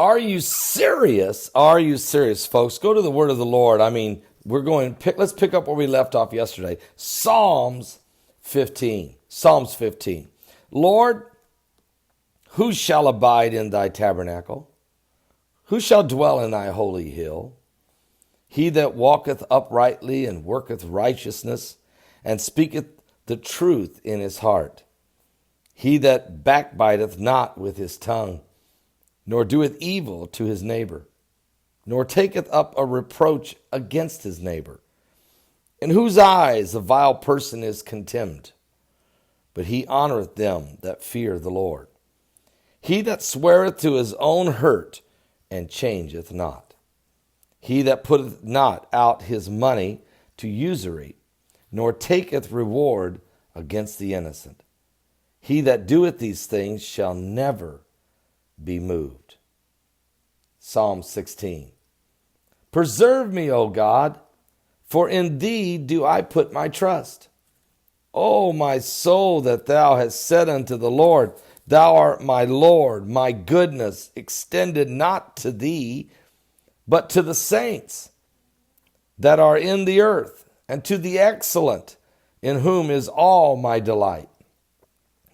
Are you serious? Are you serious, folks? Go to the word of the Lord. I mean, let's pick up where we left off yesterday. Psalms 15. Psalms 15. Lord, who shall abide in thy tabernacle? Who shall dwell in thy holy hill? He that walketh uprightly and worketh righteousness and speaketh the truth in his heart. He that backbiteth not with his tongue, nor doeth evil to his neighbor, nor taketh up a reproach against his neighbor, in whose eyes a vile person is contemned, but he honoreth them that fear the Lord. He that sweareth to his own hurt and changeth not. He that putteth not out his money to usury, nor taketh reward against the innocent. He that doeth these things shall never be moved. Psalm 16. Preserve me, O God, for in thee do I put my trust. O my soul, that thou hast said unto the Lord, thou art my Lord, my goodness extended not to thee, but to the saints that are in the earth, and to the excellent, in whom is all my delight.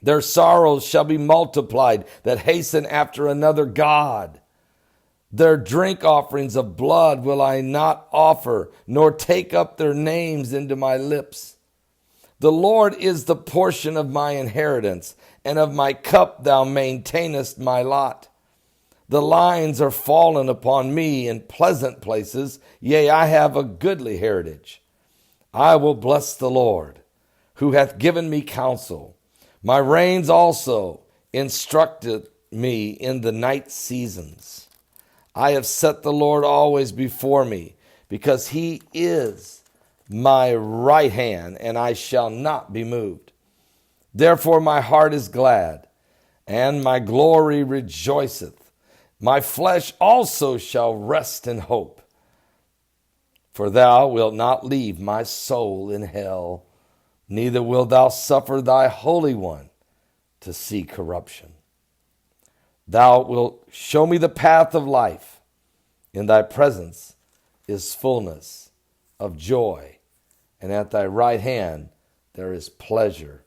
Their sorrows shall be multiplied that hasten after another God. Their drink offerings of blood will I not offer, nor take up their names into my lips. The Lord is the portion of my inheritance, and of my cup thou maintainest my lot. The lines are fallen upon me in pleasant places, yea, I have a goodly heritage. I will bless the Lord, who hath given me counsel. My reins also instructed me in the night seasons. I have set the Lord always before me, because he is my right hand, and I shall not be moved. Therefore my heart is glad, and my glory rejoiceth. My flesh also shall rest in hope. For thou wilt not leave my soul in hell, neither wilt thou suffer thy Holy One to see corruption. Thou wilt show me the path of life. In thy presence is fullness of joy, and at thy right hand there is pleasure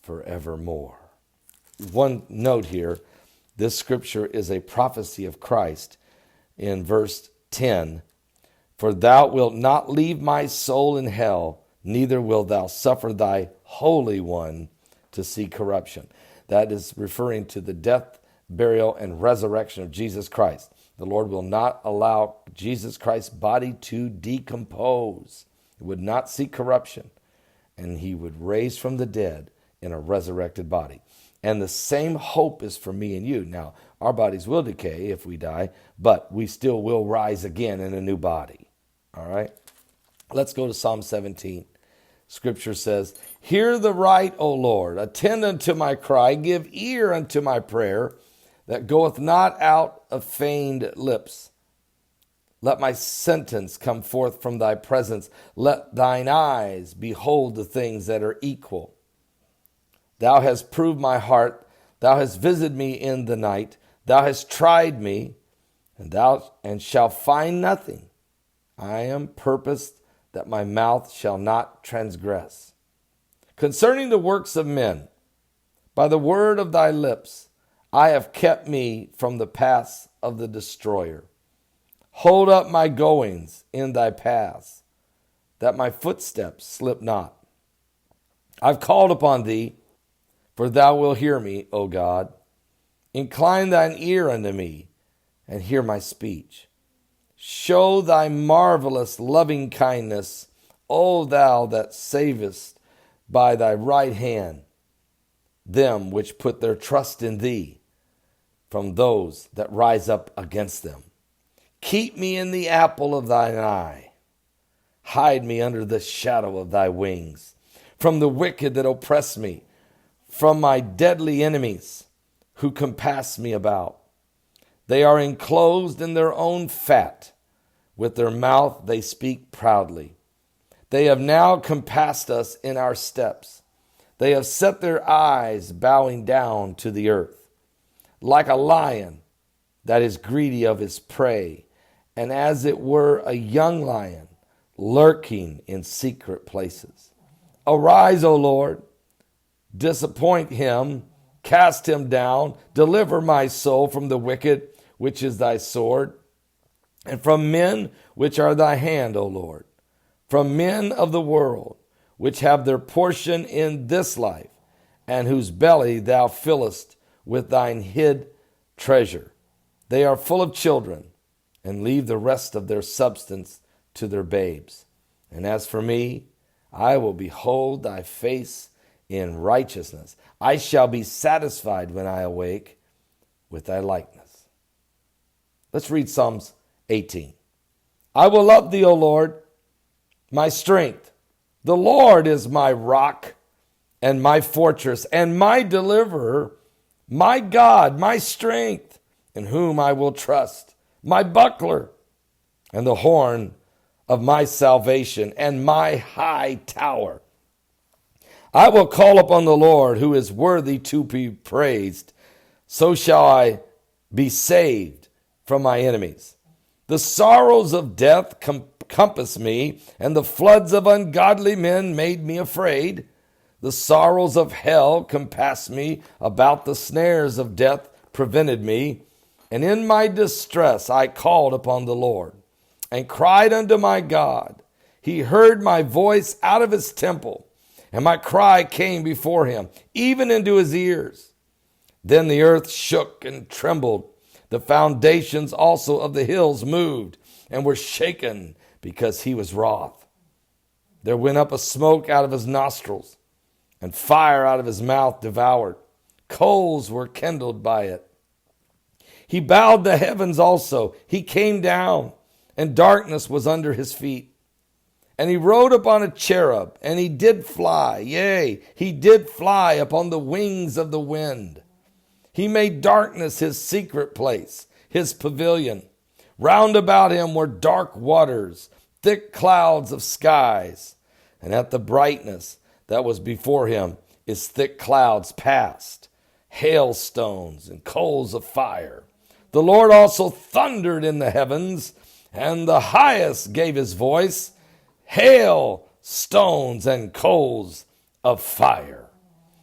forevermore. One note here, this scripture is a prophecy of Christ in verse 10. For thou wilt not leave my soul in hell, neither wilt thou suffer thy Holy One to see corruption. That is referring to the death, burial, and resurrection of Jesus Christ. The Lord will not allow Jesus Christ's body to decompose. It would not see corruption, and he would raise from the dead in a resurrected body. And the same hope is for me and you. Now, our bodies will decay if we die, but we still will rise again in a new body. All right? Let's go to Psalm 17. Scripture says, hear the right, O Lord, attend unto my cry, give ear unto my prayer, that goeth not out of feigned lips. Let my sentence come forth from thy presence. Let thine eyes behold the things that are equal. Thou hast proved my heart. Thou hast visited me in the night. Thou hast tried me, and shalt find nothing. I am purposed that my mouth shall not transgress. Concerning the works of men, by the word of thy lips, I have kept me from the paths of the destroyer. Hold up my goings in thy paths, that my footsteps slip not. I've called upon thee, for thou wilt hear me, O God. Incline thine ear unto me, and hear my speech. Show thy marvelous loving kindness, O thou that savest by thy right hand them which put their trust in thee from those that rise up against them. Keep me in the apple of thine eye. Hide me under the shadow of thy wings, from the wicked that oppress me, from my deadly enemies who compass me about. They are enclosed in their own fat. With their mouth they speak proudly. They have now compassed us in our steps. They have set their eyes bowing down to the earth. Like a lion, that is greedy of his prey, and as it were a young lion lurking in secret places. Arise, O Lord, disappoint him, cast him down, deliver my soul from the wicked, which is thy sword, and from men which are thy hand, O Lord, from men of the world, which have their portion in this life, and whose belly thou fillest with thine hid treasure. They are full of children, and leave the rest of their substance to their babes. And as for me, I will behold thy face in righteousness. I shall be satisfied when I awake with thy likeness. Let's read Psalms 18. I will love thee, O Lord, my strength. The Lord is my rock and my fortress and my deliverer, my God, my strength, in whom I will trust, my buckler and the horn of my salvation and my high tower. I will call upon the Lord, who is worthy to be praised. So shall I be saved from my enemies. The sorrows of death compassed me, and the floods of ungodly men made me afraid. The sorrows of hell compassed me about. The snares of death prevented me. And in my distress I called upon the Lord and cried unto my God. He heard my voice out of his temple, and my cry came before him, even into his ears. Then the earth shook and trembled. The foundations also of the hills moved and were shaken because he was wroth. There went up a smoke out of his nostrils, and fire out of his mouth devoured. Coals were kindled by it. He bowed the heavens also. He came down, and darkness was under his feet. And he rode upon a cherub, and he did fly. Yea, he did fly upon the wings of the wind. He made darkness his secret place, his pavilion. Round about him were dark waters, thick clouds of skies. And at the brightness that was before him is thick clouds past, hailstones and coals of fire. The Lord also thundered in the heavens, and the highest gave his voice, hail, stones, and coals of fire.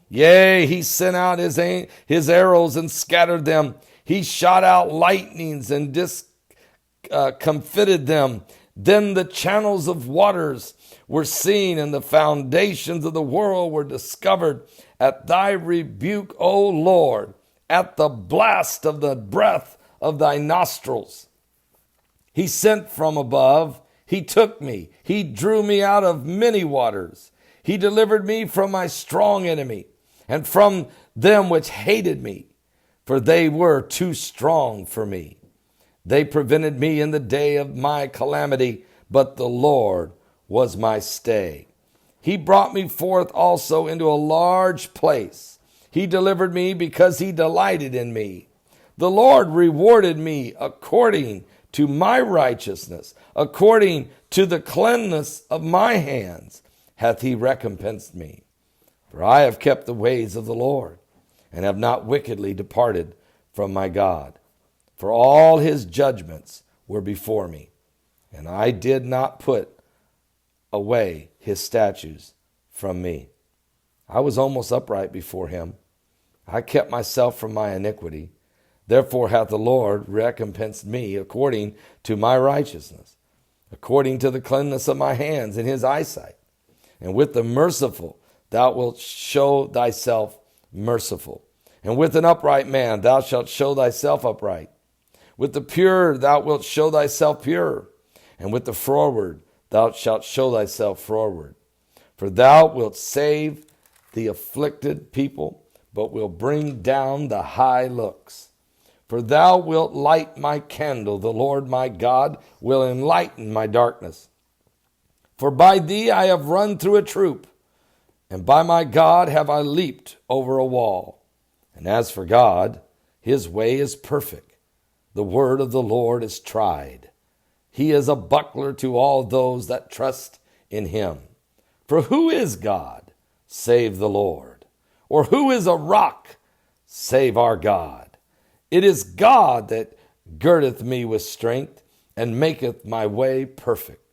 Yea, he sent out his arrows and scattered them. He shot out lightnings and discomfited them. Then the channels of waters were seen, and the foundations of the world were discovered at thy rebuke, O Lord, at the blast of the breath of thy nostrils. He sent from above. He took me. He drew me out of many waters. He delivered me from my strong enemy and from them which hated me, for they were too strong for me. They prevented me in the day of my calamity, but the Lord was my stay. He brought me forth also into a large place. He delivered me because he delighted in me. The Lord rewarded me according to my righteousness, according to the cleanness of my hands hath he recompensed me. For I have kept the ways of the Lord, and have not wickedly departed from my God. For all his judgments were before me, and I did not put away his statutes from me. I was almost upright before him. I kept myself from my iniquity. Therefore hath the Lord recompensed me according to my righteousness, according to the cleanness of my hands in his eyesight. And with the merciful thou wilt show thyself merciful. And with an upright man thou shalt show thyself upright. With the pure thou wilt show thyself pure. And with the froward thou shalt show thyself froward. For thou wilt save the afflicted people, but wilt bring down the high looks. For thou wilt light my candle, the Lord my God will enlighten my darkness. For by thee I have run through a troop, and by my God have I leaped over a wall. And as for God, his way is perfect. The word of the Lord is tried. He is a buckler to all those that trust in him. For who is God, save the Lord? Or who is a rock, save our God? It is God that girdeth me with strength, and maketh my way perfect.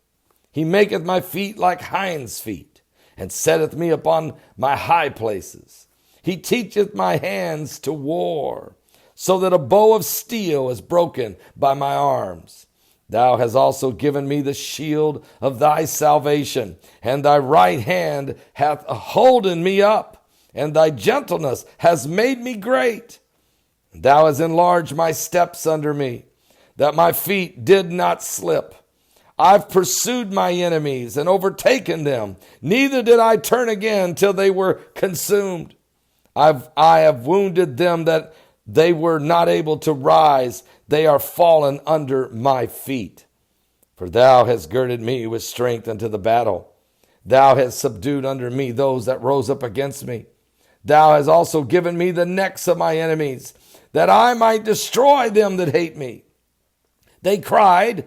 He maketh my feet like hinds' feet, and setteth me upon my high places. He teacheth my hands to war, so that a bow of steel is broken by my arms. Thou hast also given me the shield of thy salvation, and thy right hand hath holden me up, and thy gentleness has made me great. Thou hast enlarged my steps under me, that my feet did not slip. I've pursued my enemies and overtaken them. Neither did I turn again till they were consumed. I have wounded them that they were not able to rise. They are fallen under my feet. For thou hast girded me with strength unto the battle. Thou hast subdued under me those that rose up against me. Thou hast also given me the necks of my enemies, that I might destroy them that hate me. They cried,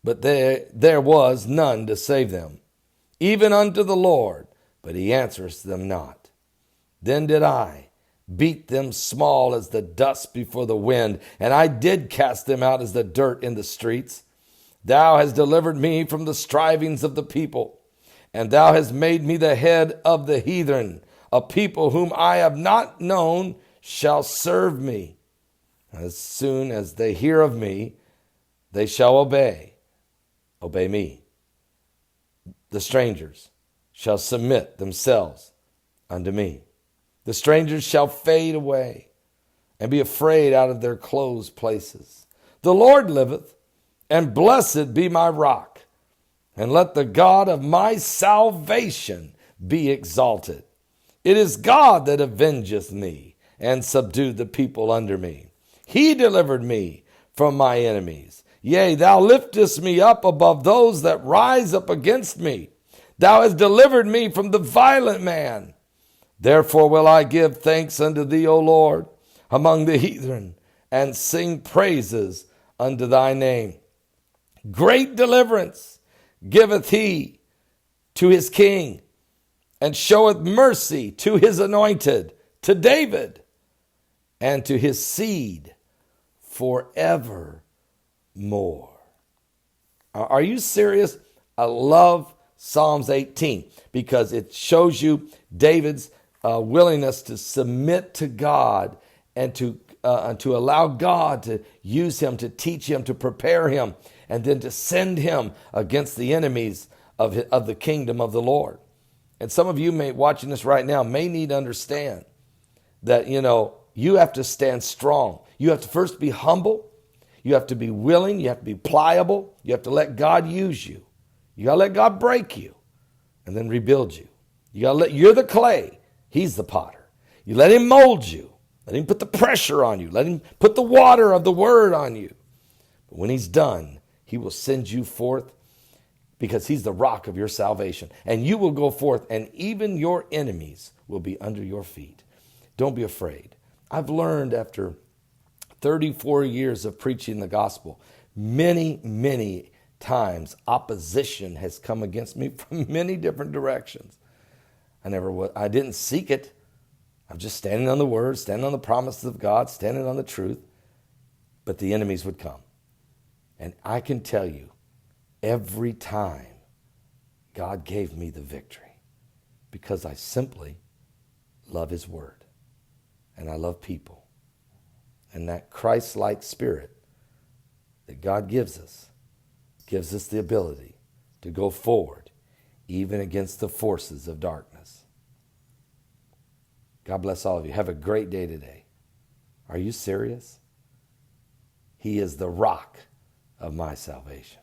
but there was none to save them, even unto the Lord, but he answereth them not. Then did I beat them small as the dust before the wind, and I did cast them out as the dirt in the streets. Thou hast delivered me from the strivings of the people, and thou hast made me the head of the heathen. A people whom I have not known shall serve me. As soon as they hear of me, they shall obey me. The strangers shall submit themselves unto me. The strangers shall fade away and be afraid out of their closed places. The Lord liveth, and blessed be my rock, and let the God of my salvation be exalted. It is God that avengeth me, and subdued the people under me. He delivered me from my enemies. Yea, thou liftest me up above those that rise up against me. Thou hast delivered me from the violent man. Therefore will I give thanks unto thee, O Lord, among the heathen, and sing praises unto thy name. Great deliverance giveth he to his king, and showeth mercy to his anointed, to David, and to his seed forevermore. Are you serious? I love Psalms 18 because it shows you David's willingness to submit to God and to allow God to use him, to teach him, to prepare him, and then to send him against the enemies of the kingdom of the Lord. And some of you watching this right now may need to understand that, you have to stand strong. You have to first be humble. You have to be willing. You have to be pliable. You have to let God use you. You got to let God break you and then rebuild you. You're the clay. He's the potter. You let him mold you. Let him put the pressure on you. Let him put the water of the word on you. But when he's done, he will send you forth because he's the rock of your salvation. And you will go forth, and even your enemies will be under your feet. Don't be afraid. I've learned after 34 years of preaching the gospel, many, many times opposition has come against me from many different directions. I didn't seek it. I'm just standing on the word, standing on the promises of God, standing on the truth. But the enemies would come. And I can tell you, every time God gave me the victory because I simply love his word and I love people. And that Christ-like spirit that God gives us the ability to go forward even against the forces of darkness. God bless all of you. Have a great day today. Are you serious? He is the rock of my salvation.